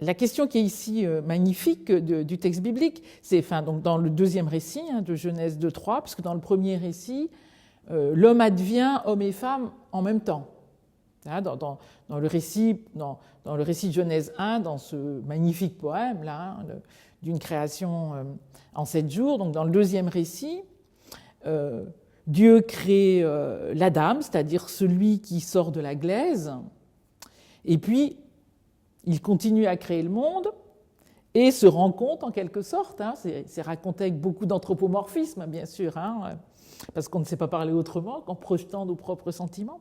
la question qui est ici magnifique du texte biblique, c'est donc dans le deuxième récit de Genèse 2:3, puisque dans le premier récit, l'homme advient homme et femme en même temps. Dans le récit de Genèse 1, dans ce magnifique poème là, d'une création en 7 jours, donc dans le deuxième récit, Dieu crée l'Adam, c'est-à-dire celui qui sort de la glaise, et puis il continue à créer le monde et se rend compte en quelque sorte, c'est raconté avec beaucoup d'anthropomorphisme bien sûr, parce qu'on ne sait pas parler autrement qu'en projetant nos propres sentiments.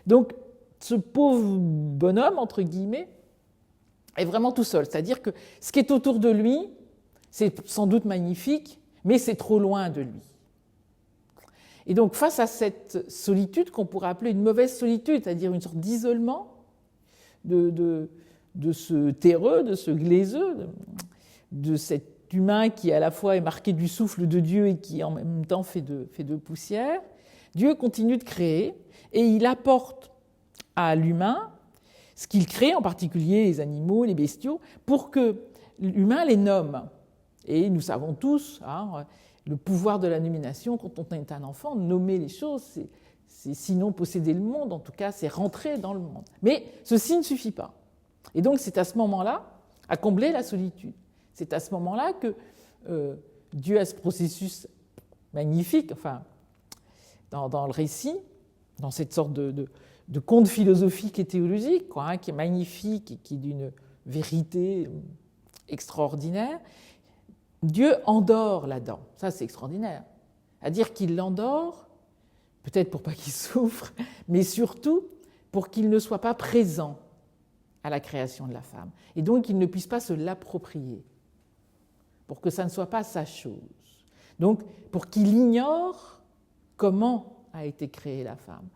Donc ce pauvre bonhomme, entre guillemets, est vraiment tout seul, c'est-à-dire que ce qui est autour de lui, c'est sans doute magnifique, mais c'est trop loin de lui. Et donc face à cette solitude qu'on pourrait appeler une mauvaise solitude, c'est-à-dire une sorte d'isolement de ce terreux, de ce glaiseux, de cet humain qui à la fois est marqué du souffle de Dieu et qui en même temps fait de poussière, Dieu continue de créer et il apporte à l'humain ce qu'il crée, en particulier les animaux, les bestiaux, pour que l'humain les nomme. Et nous savons tous, le pouvoir de la nomination, quand on est un enfant, nommer les choses, c'est sinon posséder le monde, en tout cas c'est rentrer dans le monde. Mais ceci ne suffit pas. Et donc c'est à ce moment-là, à combler la solitude, c'est à ce moment-là que Dieu a ce processus magnifique, dans le récit, dans cette sorte de conte philosophique et théologique, qui est magnifique et qui est d'une vérité extraordinaire. Dieu endort l'Adam, ça c'est extraordinaire. C'est-à-dire qu'il l'endort, peut-être pour pas qu'il souffre, mais surtout pour qu'il ne soit pas présent à la création de la femme. Et donc qu'il ne puisse pas se l'approprier, pour que ça ne soit pas sa chose. Donc pour qu'il ignore comment a été créée la femme.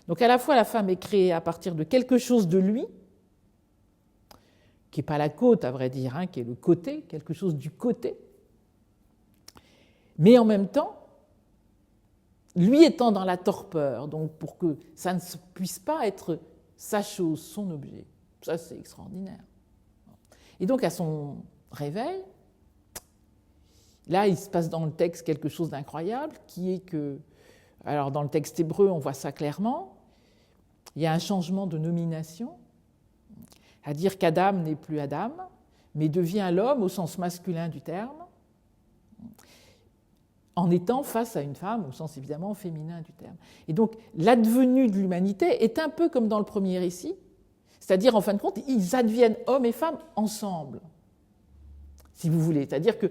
Donc à la fois la femme est créée à partir de quelque chose de lui, qui n'est pas la côte à vrai dire, qui est le côté, quelque chose du côté, mais en même temps, lui étant dans la torpeur, donc pour que ça ne puisse pas être sa chose, son objet. Ça c'est extraordinaire. Et donc à son réveil, là il se passe dans le texte quelque chose d'incroyable, qui est que, alors dans le texte hébreu on voit ça clairement, il y a un changement de nomination, c'est-à-dire qu'Adam n'est plus Adam, mais devient l'homme au sens masculin du terme, en étant face à une femme au sens évidemment féminin du terme. Et donc l'advenue de l'humanité est un peu comme dans le premier récit, c'est-à-dire en fin de compte, ils adviennent hommes et femmes ensemble, si vous voulez. C'est-à-dire que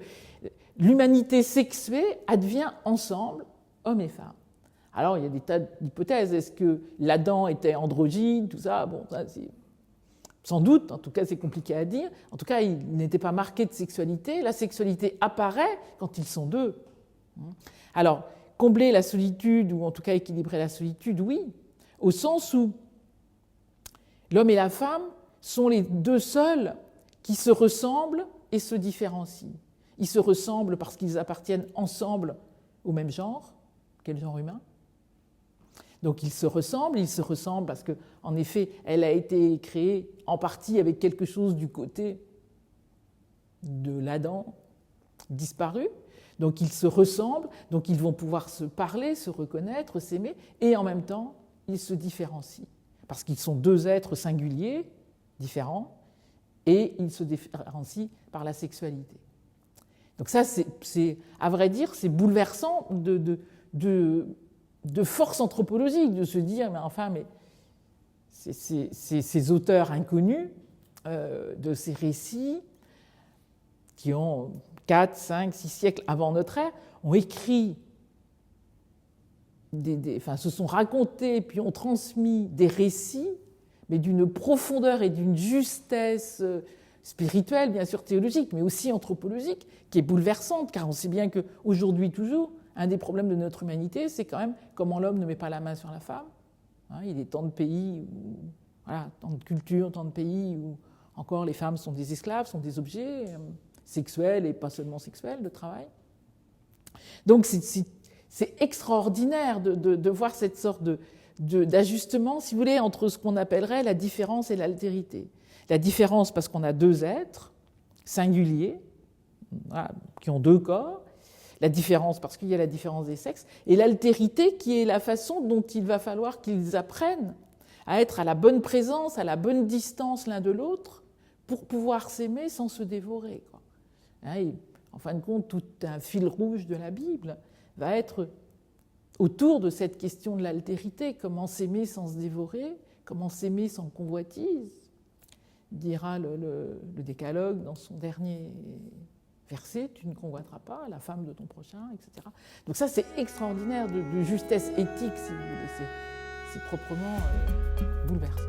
l'humanité sexuée advient ensemble, hommes et femmes. Alors, il y a des tas d'hypothèses. Est-ce que l'Adam était androgyne, tout ça? Bon, ça, c'est sans doute, en tout cas, c'est compliqué à dire. En tout cas, il n'était pas marqué de sexualité. La sexualité apparaît quand ils sont deux. Alors, combler la solitude, ou en tout cas équilibrer la solitude, oui, au sens où l'homme et la femme sont les deux seuls qui se ressemblent et se différencient. Ils se ressemblent parce qu'ils appartiennent ensemble au même genre, quel genre humain. Donc ils se ressemblent parce qu'en effet, elle a été créée en partie avec quelque chose du côté de l'Adam disparu. Donc ils se ressemblent, donc ils vont pouvoir se parler, se reconnaître, s'aimer, et en même temps, ils se différencient. Parce qu'ils sont deux êtres singuliers, différents, et ils se différencient par la sexualité. Donc ça, c'est à vrai dire, c'est bouleversant de force anthropologique, de se dire, mais ces auteurs inconnus de ces récits, qui ont 4, 5, 6 siècles avant notre ère, ont écrit, se sont racontés, puis ont transmis des récits, mais d'une profondeur et d'une justesse spirituelle, bien sûr théologique, mais aussi anthropologique, qui est bouleversante, car on sait bien qu'aujourd'hui toujours, un des problèmes de notre humanité, c'est quand même comment l'homme ne met pas la main sur la femme. Il y a tant de pays, tant de cultures, tant de pays où encore les femmes sont des esclaves, sont des objets sexuels et pas seulement sexuels de travail. Donc C'est extraordinaire de voir cette sorte d'ajustement, si vous voulez, entre ce qu'on appellerait la différence et l'altérité. La différence parce qu'on a deux êtres singuliers, voilà, qui ont deux corps, la différence parce qu'il y a la différence des sexes, et l'altérité qui est la façon dont il va falloir qu'ils apprennent à être à la bonne présence, à la bonne distance l'un de l'autre, pour pouvoir s'aimer sans se dévorer, quoi. Et, en fin de compte, tout un fil rouge de la Bible va être autour de cette question de l'altérité. Comment s'aimer sans se dévorer? Comment s'aimer sans convoitise? Dira le Décalogue dans son dernier verset, tu ne convoiteras pas la femme de ton prochain, etc. Donc ça, c'est extraordinaire de justesse éthique, si vous voulez. C'est proprement bouleversant.